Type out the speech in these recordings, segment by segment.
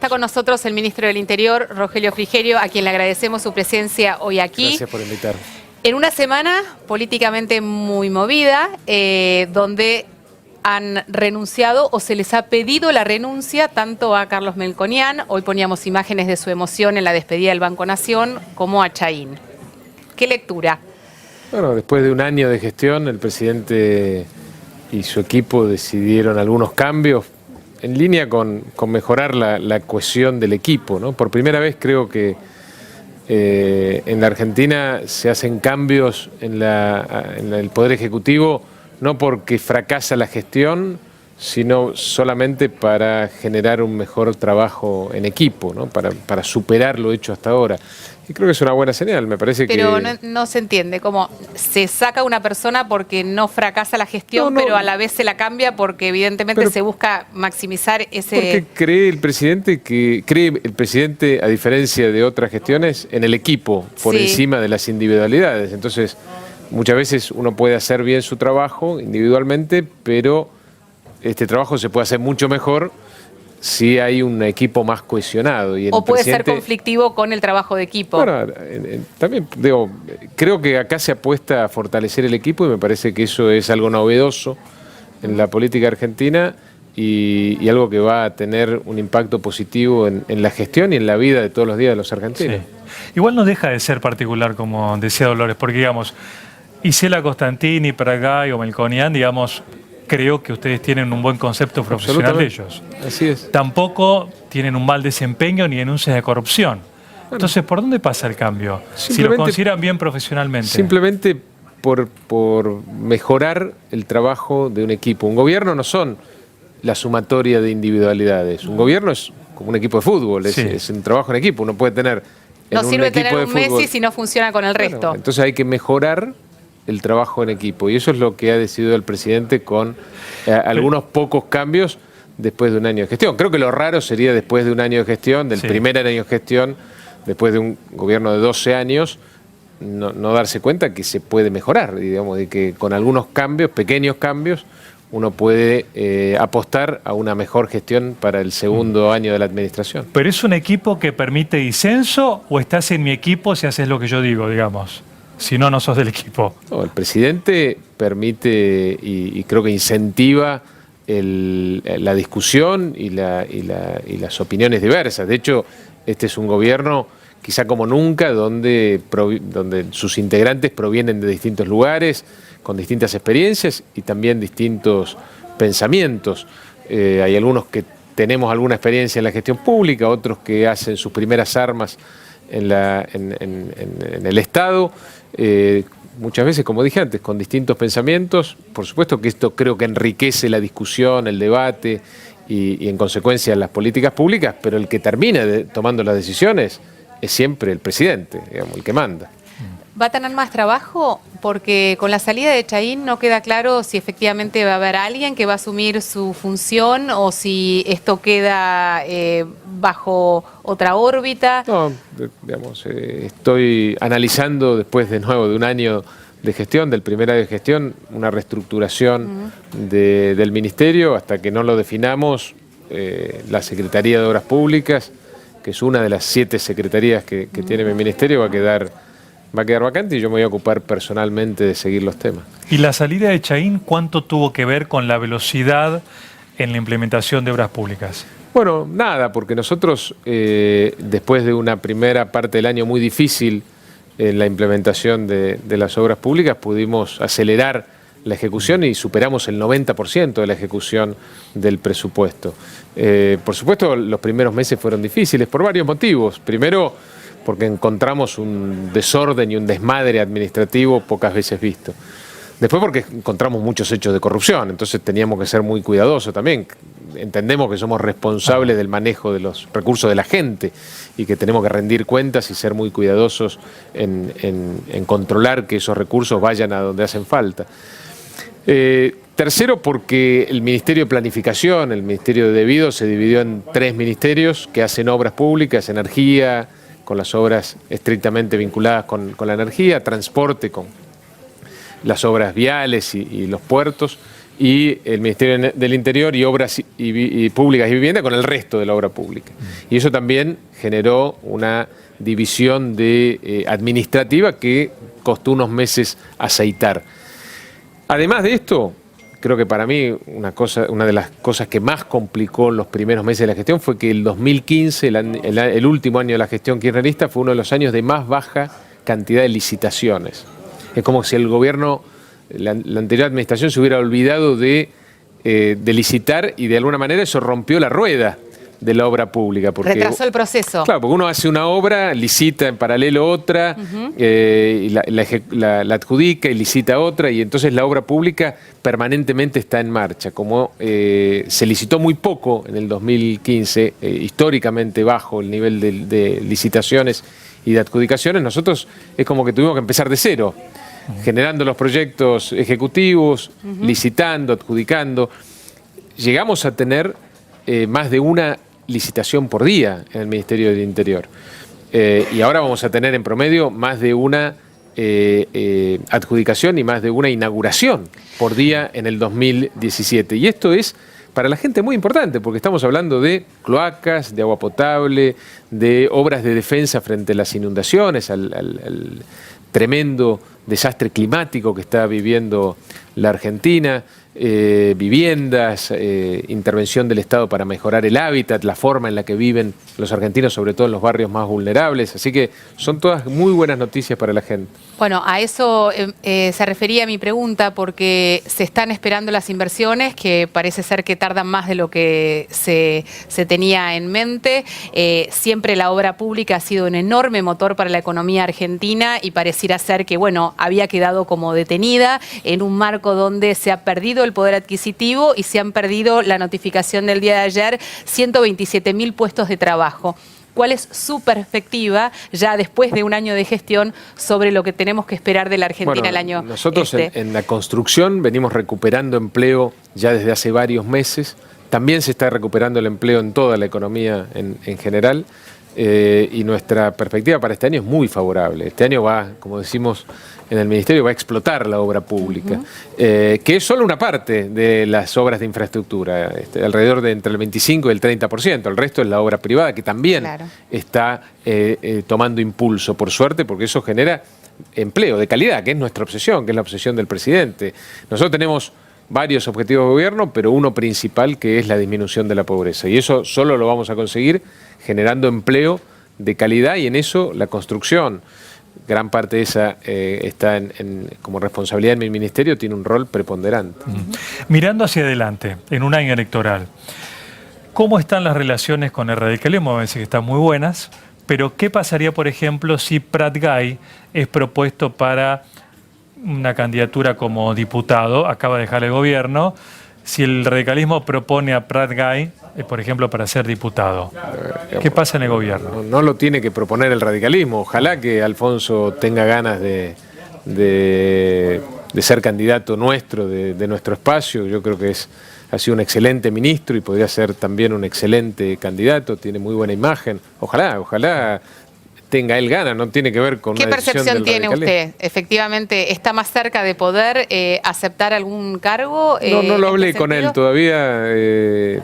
Está con nosotros el ministro del Interior, Rogelio Frigerio, a quien le agradecemos su presencia hoy aquí. Gracias por invitarme. En una semana políticamente muy movida, donde han renunciado o se les ha pedido la renuncia tanto a Carlos Melconian, hoy poníamos imágenes de su emoción en la despedida del Banco Nación, como a Chahín. ¿Qué lectura? Bueno, después de un año de gestión, el presidente y su equipo decidieron algunos cambios en línea con mejorar la cohesión del equipo, ¿no? Por primera vez creo que en la Argentina se hacen cambios en el Poder Ejecutivo, no porque fracasa la gestión, sino solamente para generar un mejor trabajo en equipo, ¿no? Para superar lo hecho hasta ahora. Y creo que es una buena señal, me parece que... Pero no se entiende, como se saca una persona porque no fracasa la gestión, No. pero a la vez se la cambia porque evidentemente se busca maximizar ese... Porque cree el presidente, a diferencia de otras gestiones, en el equipo, por encima de las individualidades. Entonces, muchas veces uno puede hacer bien su trabajo individualmente, pero este trabajo se puede hacer mucho mejor si hay un equipo más cohesionado. Y o puede ser conflictivo con el trabajo de equipo. Bueno, también digo, creo que acá se apuesta a fortalecer el equipo y me parece que eso es algo novedoso en la política argentina y algo que va a tener un impacto positivo en la gestión y en la vida de todos los días de los argentinos. Sí. Igual no deja de ser particular, como decía Dolores, porque digamos, Isela Costantini, Pratgay o Melconian, digamos, creo que ustedes tienen un buen concepto profesional de ellos. Así es. Tampoco tienen un mal desempeño ni denuncias de corrupción. Entonces, ¿por dónde pasa el cambio? Si lo consideran bien profesionalmente. Simplemente por mejorar el trabajo de un equipo. Un gobierno no son la sumatoria de individualidades. Un gobierno es como un equipo de fútbol, es un trabajo en equipo. Uno puede tener no sirve tener un Messi si no funciona con el resto. Bueno, entonces hay que mejorar el trabajo en equipo y eso es lo que ha decidido el presidente con algunos pocos cambios después de un año de gestión. Creo que lo raro sería después de un año de gestión, del primer año de gestión, después de un gobierno de 12 años, no darse cuenta que se puede mejorar, digamos, de que con algunos cambios, pequeños cambios, uno puede apostar a una mejor gestión para el segundo año de la administración. ¿Pero es un equipo que permite disenso o estás en mi equipo si haces lo que yo digo, digamos? Si no, no sos del equipo. No, el presidente permite y creo que incentiva la discusión y las opiniones diversas. De hecho, este es un gobierno quizá como nunca donde sus integrantes provienen de distintos lugares, con distintas experiencias y también distintos pensamientos. Hay algunos que tenemos alguna experiencia en la gestión pública, otros que hacen sus primeras armas en el Estado, muchas veces, como dije antes, con distintos pensamientos. Por supuesto que esto creo que enriquece la discusión, el debate y en consecuencia las políticas públicas, pero el que termina tomando las decisiones es siempre el presidente, digamos, el que manda. ¿Va a tener más trabajo? Porque con la salida de Chahín no queda claro si efectivamente va a haber alguien que va a asumir su función o si esto queda bajo otra órbita. No, digamos, estoy analizando después de nuevo de un año de gestión, del primer año de gestión, una reestructuración del ministerio hasta que no lo definamos. La Secretaría de Obras Públicas, que es una de las 7 secretarías que tiene mi ministerio, va a quedar vacante y yo me voy a ocupar personalmente de seguir los temas. ¿Y la salida de Chahín cuánto tuvo que ver con la velocidad en la implementación de obras públicas? Bueno, nada, porque nosotros después de una primera parte del año muy difícil en la implementación de las obras públicas pudimos acelerar la ejecución y superamos el 90% de la ejecución del presupuesto. Por supuesto, los primeros meses fueron difíciles por varios motivos. Primero, porque encontramos un desorden y un desmadre administrativo pocas veces visto. Después porque encontramos muchos hechos de corrupción, entonces teníamos que ser muy cuidadosos también. Entendemos que somos responsables del manejo de los recursos de la gente y que tenemos que rendir cuentas y ser muy cuidadosos en controlar que esos recursos vayan a donde hacen falta. Tercero, porque el Ministerio de Planificación, el Ministerio de Debido, se dividió en 3 ministerios que hacen obras públicas, energía, con las obras estrictamente vinculadas con la energía, transporte con las obras viales y los puertos, y el Ministerio del Interior y Obras Públicas y Vivienda con el resto de la obra pública. Y eso también generó una división administrativa que costó unos meses aceitar. Además de esto, creo que para mí una de las cosas que más complicó en los primeros meses de la gestión fue que el 2015, el último año de la gestión kirchnerista, fue uno de los años de más baja cantidad de licitaciones. Es como si el gobierno, la anterior administración, se hubiera olvidado de licitar, y de alguna manera eso rompió la rueda de la obra pública. Porque, retrasó el proceso. Claro, porque uno hace una obra, licita en paralelo otra, y la adjudica y licita otra, y entonces la obra pública permanentemente está en marcha. Como se licitó muy poco en el 2015, históricamente bajo el nivel de licitaciones y de adjudicaciones, nosotros es como que tuvimos que empezar de cero, generando los proyectos ejecutivos, licitando, adjudicando. Llegamos a tener más de una licitación por día en el Ministerio del Interior. Y ahora vamos a tener en promedio más de una adjudicación y más de una inauguración por día en el 2017. Y esto es para la gente muy importante, porque estamos hablando de cloacas, de agua potable, de obras de defensa frente a las inundaciones, al tremendo desastre climático que está viviendo la Argentina, viviendas, intervención del Estado para mejorar el hábitat, la forma en la que viven los argentinos, sobre todo en los barrios más vulnerables. Así que son todas muy buenas noticias para la gente. Bueno, a eso se refería mi pregunta, porque se están esperando las inversiones, que parece ser que tardan más de lo que se tenía en mente. Siempre la obra pública ha sido un enorme motor para la economía argentina, y pareciera ser que, bueno, había quedado como detenida en un marco donde se ha perdido el poder adquisitivo y se han perdido la notificación del día de ayer, 127.000 puestos de trabajo. ¿Cuál es su perspectiva, ya después de un año de gestión, sobre lo que tenemos que esperar de la Argentina el año? Nosotros en la construcción venimos recuperando empleo ya desde hace varios meses. También se está recuperando el empleo en toda la economía en general. Y nuestra perspectiva para este año es muy favorable. Este año va, como decimos en el Ministerio, va a explotar la obra pública, que es solo una parte de las obras de infraestructura, alrededor de entre el 25 y el 30%. El resto es la obra privada, que también está tomando impulso, por suerte, porque eso genera empleo de calidad, que es nuestra obsesión, que es la obsesión del presidente. Nosotros tenemos varios objetivos de gobierno, pero uno principal, que es la disminución de la pobreza. Y eso solo lo vamos a conseguir generando empleo de calidad, y en eso la construcción, gran parte de esa está como responsabilidad de mi ministerio, tiene un rol preponderante. Mirando hacia adelante, en un año electoral, ¿cómo están las relaciones con el radicalismo? Me parece que están muy buenas, pero ¿qué pasaría, por ejemplo, si Prat Gay es propuesto para una candidatura como diputado, acaba de dejar el gobierno, si el radicalismo propone a Prat Gay, por ejemplo, para ser diputado? ¿Qué pasa en el gobierno? No lo tiene que proponer el radicalismo. Ojalá que Alfonso tenga ganas de ser candidato nuestro, de nuestro espacio. Yo creo que ha sido un excelente ministro y podría ser también un excelente candidato, tiene muy buena imagen. Ojalá tenga él ganas, no tiene que ver con ¿Qué una decisión percepción del tiene radicalismo. usted? Efectivamente, ¿está más cerca de poder aceptar algún cargo? No lo hablé con él todavía,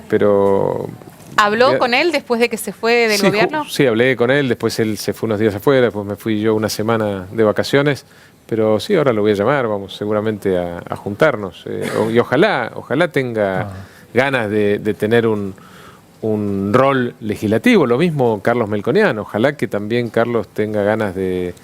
pero... ¿Habló con él después de que se fue del gobierno? Sí, hablé con él, después él se fue unos días afuera, después me fui yo una semana de vacaciones, pero sí, ahora lo voy a llamar, vamos seguramente a juntarnos. Y ojalá tenga ganas de tener un rol legislativo. Lo mismo Carlos Melconian, ojalá que también Carlos tenga ganas de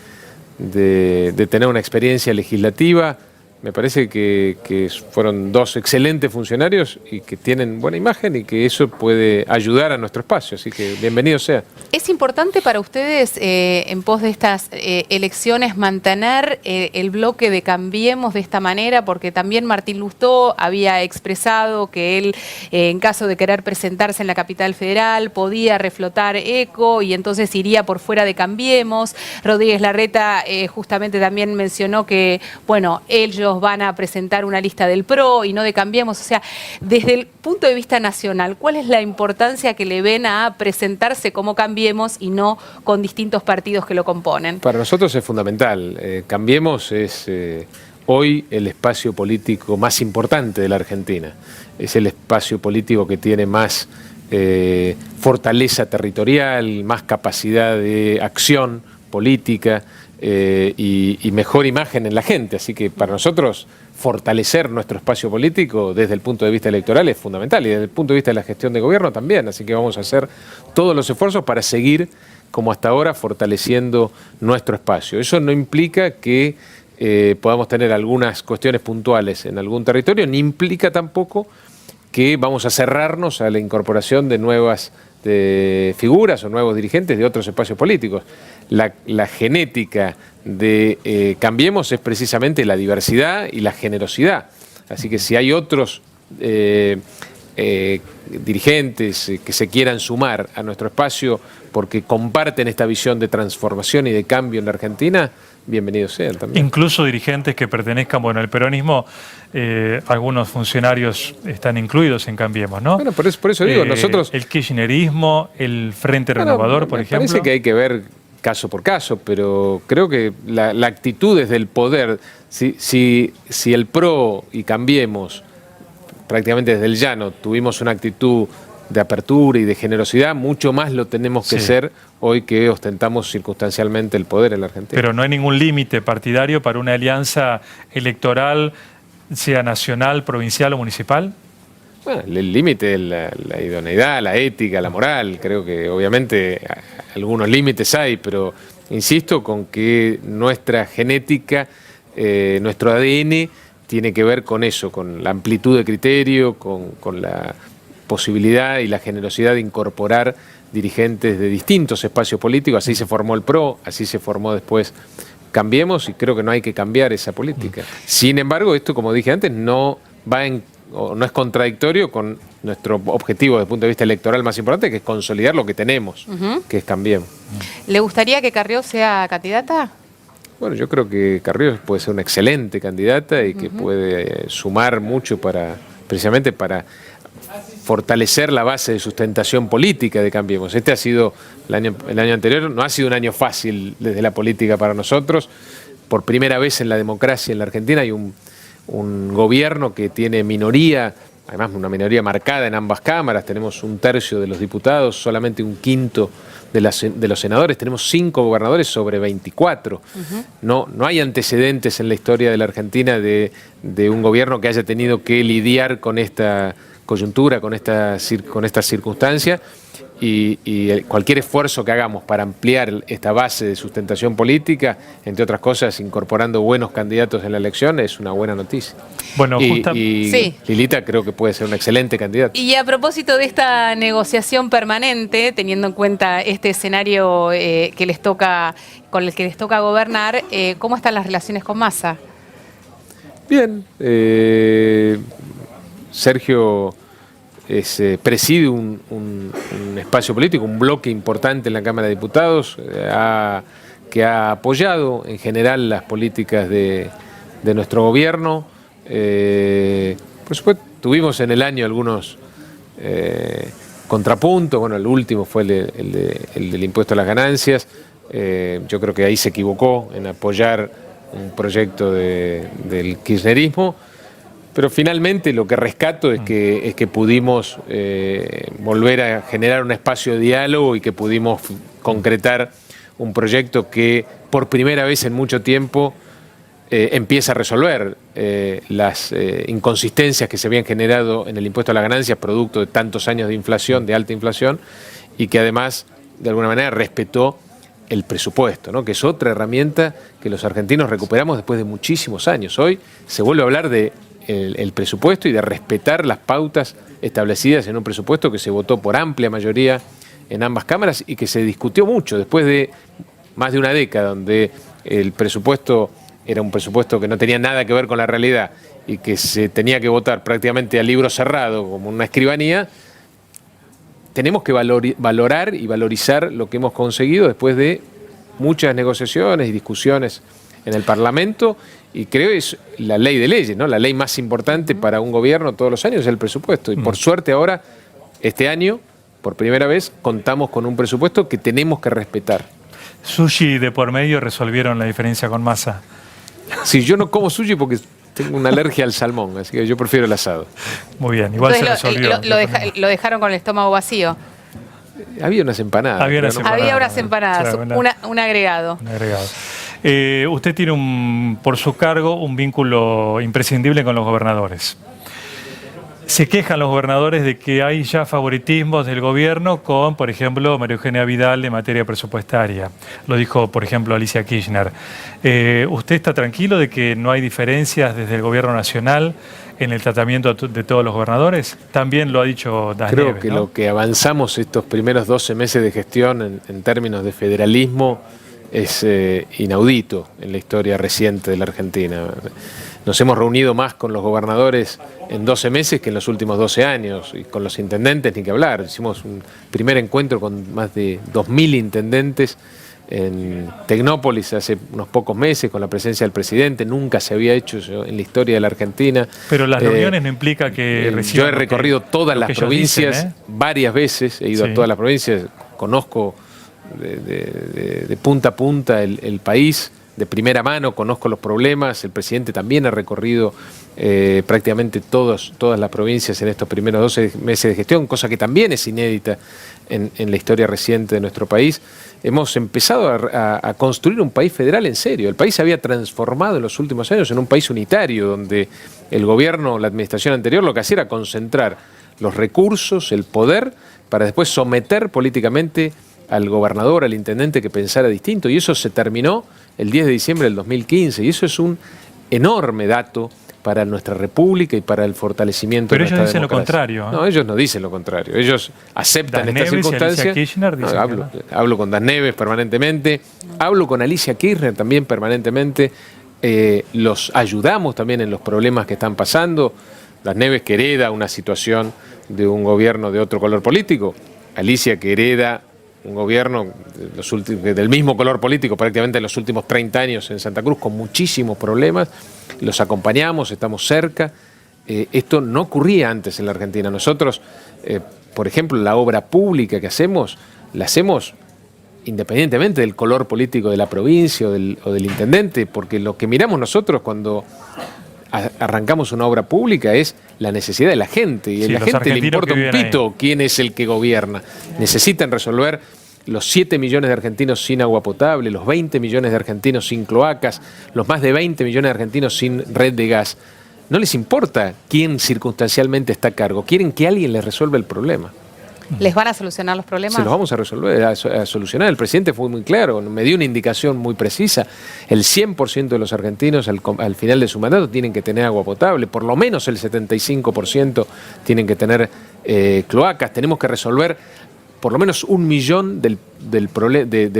tener una experiencia legislativa. Me parece que fueron dos excelentes funcionarios y que tienen buena imagen, y que eso puede ayudar a nuestro espacio, así que bienvenido sea. ¿Es importante para ustedes, en pos de estas elecciones, mantener el bloque de Cambiemos de esta manera? Porque también Martín Lustó había expresado que él, en caso de querer presentarse en la capital federal, podía reflotar ECO y entonces iría por fuera de Cambiemos. Rodríguez Larreta justamente también mencionó que, bueno, ellos van a presentar una lista del PRO y no de Cambiemos. O sea, desde el punto de vista nacional, ¿cuál es la importancia que le ven a presentarse como Cambiemos y no con distintos partidos que lo componen? Para nosotros es fundamental. Cambiemos es hoy el espacio político más importante de la Argentina. Es el espacio político que tiene más fortaleza territorial, más capacidad de acción política y mejor imagen en la gente. Así que para nosotros fortalecer nuestro espacio político desde el punto de vista electoral es fundamental y desde el punto de vista de la gestión de gobierno también. Así que vamos a hacer todos los esfuerzos para seguir, como hasta ahora, fortaleciendo nuestro espacio. Eso no implica que podamos tener algunas cuestiones puntuales en algún territorio, ni implica tampoco que vamos a cerrarnos a la incorporación de nuevas figuras o nuevos dirigentes de otros espacios políticos. La genética de Cambiemos es precisamente la diversidad y la generosidad. Así que si hay otros dirigentes que se quieran sumar a nuestro espacio porque comparten esta visión de transformación y de cambio en la Argentina, bienvenidos sean también. Incluso dirigentes que pertenezcan, bueno, al peronismo, algunos funcionarios están incluidos en Cambiemos, ¿no? Bueno, por eso digo, nosotros... El kirchnerismo, el Frente Renovador, por ejemplo. Parece que hay que ver caso por caso, pero creo que la actitud desde el poder, si el PRO y Cambiemos, prácticamente desde el llano, tuvimos una actitud de apertura y de generosidad, mucho más lo tenemos que ser hoy que ostentamos circunstancialmente el poder en la Argentina. Pero no hay ningún límite partidario para una alianza electoral, sea nacional, provincial o municipal. Bueno, el límite es la idoneidad, la ética, la moral. Creo que obviamente algunos límites hay, pero insisto con que nuestra genética, nuestro ADN tiene que ver con eso, con la amplitud de criterio, con la posibilidad y la generosidad de incorporar dirigentes de distintos espacios políticos. Así se formó el PRO, así se formó después Cambiemos y creo que no hay que cambiar esa política. Sin embargo, esto, como dije antes, no es contradictorio con nuestro objetivo desde el punto de vista electoral más importante, que es consolidar lo que tenemos, que es Cambiemos. ¿Le gustaría que Carrió sea candidata? Bueno, yo creo que Carrió puede ser una excelente candidata y que puede sumar mucho precisamente para fortalecer la base de sustentación política de Cambiemos. Este ha sido, el año anterior, no ha sido un año fácil desde la política para nosotros. Por primera vez en la democracia en la Argentina hay un gobierno que tiene minoría, además una minoría marcada en ambas cámaras. Tenemos 1/3 de los diputados, solamente 1/5 de los senadores. Tenemos 5 gobernadores sobre 24. No hay antecedentes en la historia de la Argentina de un gobierno que haya tenido que lidiar con esta coyuntura, con esta circunstancia, y cualquier esfuerzo que hagamos para ampliar esta base de sustentación política, entre otras cosas, incorporando buenos candidatos en la elección, es una buena noticia. Bueno, Sí. Lilita creo que puede ser una excelente candidata. Y a propósito de esta negociación permanente, teniendo en cuenta este escenario con el que les toca gobernar, ¿cómo están las relaciones con Massa? Bien. Sergio preside un espacio político, un bloque importante en la Cámara de Diputados, que ha apoyado en general las políticas de nuestro gobierno. Por supuesto, tuvimos en el año algunos contrapuntos. Bueno, el último fue el del impuesto a las ganancias. Yo creo que ahí se equivocó en apoyar un proyecto del kirchnerismo. Pero finalmente lo que rescato es que pudimos volver a generar un espacio de diálogo y que pudimos concretar un proyecto que por primera vez en mucho tiempo empieza a resolver las inconsistencias que se habían generado en el impuesto a las ganancias producto de tantos años de inflación, de alta inflación, y que además de alguna manera respetó el presupuesto, ¿no? Que es otra herramienta que los argentinos recuperamos después de muchísimos años. Hoy se vuelve a hablar de el presupuesto y de respetar las pautas establecidas en un presupuesto que se votó por amplia mayoría en ambas cámaras y que se discutió mucho después de más de una década donde el presupuesto era un presupuesto que no tenía nada que ver con la realidad y que se tenía que votar prácticamente a libro cerrado como una escribanía. Tenemos que valorar y valorizar lo que hemos conseguido después de muchas negociaciones y discusiones en el Parlamento, y creo que es la ley de leyes, ¿no? La ley más importante para un gobierno todos los años es el presupuesto. Y por suerte ahora, este año, por primera vez, contamos con un presupuesto que tenemos que respetar. Sushi de por medio resolvieron la diferencia con Massa. Sí, yo no como sushi porque tengo una alergia al salmón, así que yo prefiero el asado. Muy bien, igual Entonces se resolvió. lo dejaron con el estómago vacío. Había unas empanadas. Había unas pero no- Había unas empanadas, Claro, un agregado. Un agregado. Usted tiene por su cargo un vínculo imprescindible con los gobernadores. Se quejan los gobernadores de que hay ya favoritismos del gobierno con, por ejemplo, María Eugenia Vidal en materia presupuestaria. Lo dijo, por ejemplo, Alicia Kirchner. ¿Usted está tranquilo de que no hay diferencias desde el gobierno nacional en el tratamiento de todos los gobernadores? También lo ha dicho Das Creo Nieves, que ¿no? lo que avanzamos estos primeros 12 meses de gestión en términos de federalismo es inaudito en la historia reciente de la Argentina. Nos hemos reunido más con los gobernadores en 12 meses que en los últimos 12 años, y con los intendentes ni que hablar. Hicimos un primer encuentro con más de 2.000 intendentes en Tecnópolis hace unos pocos meses, con la presencia del presidente. Nunca se había hecho eso en la historia de la Argentina. Pero las reuniones no implica que reciban yo he recorrido todas lo las que ellos provincias dicen, ¿eh? varias veces, he ido Sí. a todas las provincias, conozco de punta a punta el país, de primera mano, conozco los problemas. El presidente también ha recorrido prácticamente todas las provincias en estos primeros 12 meses de gestión, cosa que también es inédita en la historia reciente de nuestro país. Hemos empezado a construir un país federal en serio. El país se había transformado en los últimos años en un país unitario, donde el gobierno, la administración anterior, lo que hacía era concentrar los recursos, el poder, para después someter políticamente al gobernador, al intendente que pensara distinto. Y eso se terminó el 10 de diciembre del 2015. Y eso es un enorme dato para nuestra república y para el fortalecimiento Pero de nuestra ellos dicen lo democracia. contrario, ¿eh? No, ellos no dicen lo contrario. Ellos aceptan Das estas Nieves y Alicia circunstancias. Kirchner dicen que Hablo con Das Nieves permanentemente, hablo con Alicia Kirchner también permanentemente. Los ayudamos también en los problemas que están pasando. Das Nieves, que hereda una situación de un gobierno de otro color político. Alicia, que hereda un gobierno del mismo color político prácticamente en los últimos 30 años en Santa Cruz, con muchísimos problemas. Los acompañamos, estamos cerca. Esto no ocurría antes en la Argentina. Nosotros, por ejemplo, la obra pública que hacemos, la hacemos independientemente del color político de la provincia o del intendente, porque lo que miramos nosotros cuando arrancamos una obra pública es la necesidad de la gente, y a Sí, la los gente le argentinos importa que un viven pito quién es el que gobierna. Necesitan resolver los 7 millones de argentinos sin agua potable, los 20 millones de argentinos sin cloacas, los más de 20 millones de argentinos sin red de gas. No les importa quién circunstancialmente está a cargo, quieren que alguien les resuelva el problema. ¿Les van a solucionar los problemas? Se los vamos a resolver, a solucionar. El presidente fue muy claro, me dio una indicación muy precisa. El 100% de los argentinos al final de su mandato tienen que tener agua potable, por lo menos el 75% tienen que tener cloacas. Tenemos que resolver por lo menos 1 millón de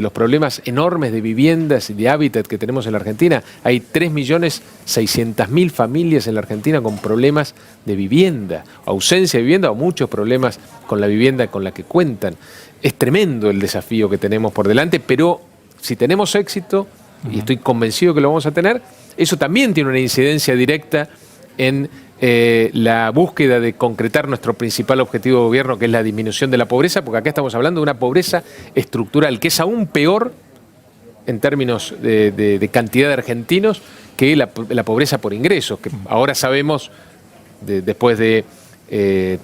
los problemas enormes de viviendas y de hábitat que tenemos en la Argentina. Hay 3.600.000 familias en la Argentina con problemas de vivienda, ausencia de vivienda o muchos problemas con la vivienda con la que cuentan. Es tremendo el desafío que tenemos por delante, pero si tenemos éxito, y estoy convencido que lo vamos a tener, eso también tiene una incidencia directa en la búsqueda de concretar nuestro principal objetivo de gobierno, que es la disminución de la pobreza, porque acá estamos hablando de una pobreza estructural, que es aún peor en términos de cantidad de argentinos que la pobreza por ingresos, que ahora sabemos, después de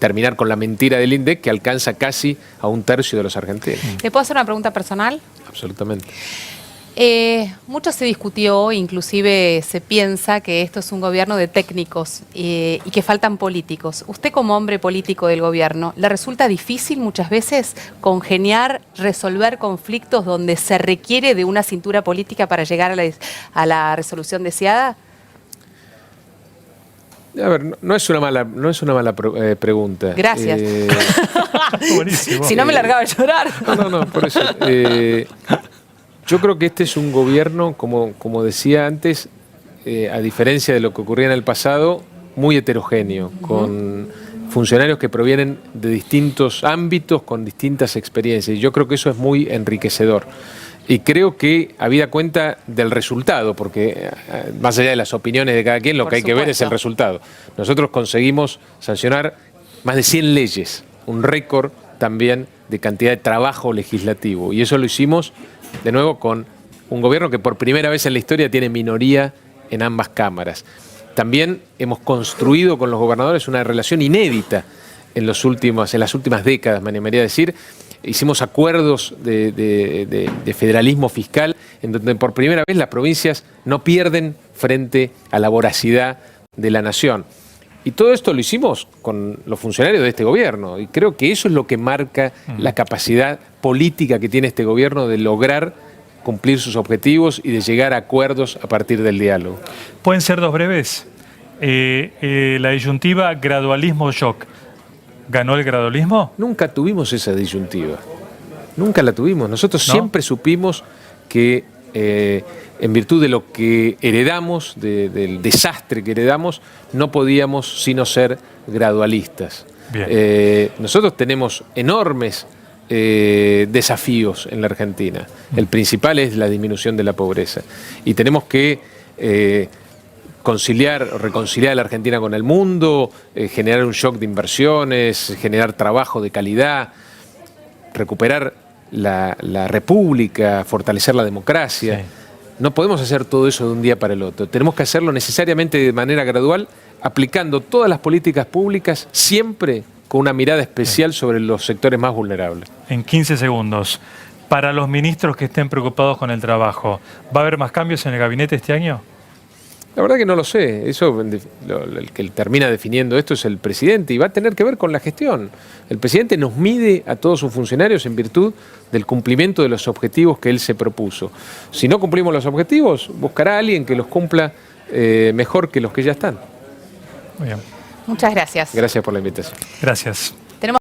terminar con la mentira del INDEC, que alcanza casi a 1/3 de los argentinos. ¿Le puedo hacer una pregunta personal? Absolutamente. Mucho se discutió, inclusive se piensa que esto es un gobierno de técnicos y que faltan políticos. ¿Usted como hombre político del gobierno, le resulta difícil muchas veces congeniar, resolver conflictos donde se requiere de una cintura política para llegar a la resolución deseada? A ver, no es una mala pregunta. Gracias. Buenísimo. Si no me largaba a llorar. No, por eso. Yo creo que este es un gobierno, como decía antes, a diferencia de lo que ocurría en el pasado, muy heterogéneo, con funcionarios que provienen de distintos ámbitos, con distintas experiencias. Y yo creo que eso es muy enriquecedor. Y creo que, habida cuenta del resultado, porque más allá de las opiniones de cada quien, lo Por que hay que ver es el supuesto. resultado. Nosotros conseguimos sancionar más de 100 leyes, un récord también de cantidad de trabajo legislativo. Y eso lo hicimos, de nuevo, con un gobierno que por primera vez en la historia tiene minoría en ambas cámaras. También hemos construido con los gobernadores una relación inédita en las últimas décadas, me animaría a decir. Hicimos acuerdos de federalismo fiscal en donde por primera vez las provincias no pierden frente a la voracidad de la nación. Y todo esto lo hicimos con los funcionarios de este gobierno. Y creo que eso es lo que marca la capacidad política que tiene este gobierno de lograr cumplir sus objetivos y de llegar a acuerdos a partir del diálogo. Pueden ser dos breves. La disyuntiva gradualismo-shock. ¿Ganó el gradualismo? Nunca tuvimos esa disyuntiva. Nunca la tuvimos. Nosotros siempre supimos que en virtud de lo que heredamos, del desastre que heredamos, no podíamos sino ser gradualistas. Nosotros tenemos enormes desafíos en la Argentina. El principal es la disminución de la pobreza. Y tenemos que reconciliar a la Argentina con el mundo, generar un shock de inversiones, generar trabajo de calidad, recuperar la república, fortalecer la democracia. Sí. No podemos hacer todo eso de un día para el otro. Tenemos que hacerlo necesariamente de manera gradual, aplicando todas las políticas públicas, siempre con una mirada especial sobre los sectores más vulnerables. En 15 segundos, para los ministros que estén preocupados con el trabajo, ¿va a haber más cambios en el gabinete este año? La verdad que no lo sé. Eso, el que termina definiendo esto es el presidente y va a tener que ver con la gestión. El presidente nos mide a todos sus funcionarios en virtud del cumplimiento de los objetivos que él se propuso. Si no cumplimos los objetivos, buscará a alguien que los cumpla mejor que los que ya están. Muy bien. Muchas gracias. Gracias por la invitación. Gracias.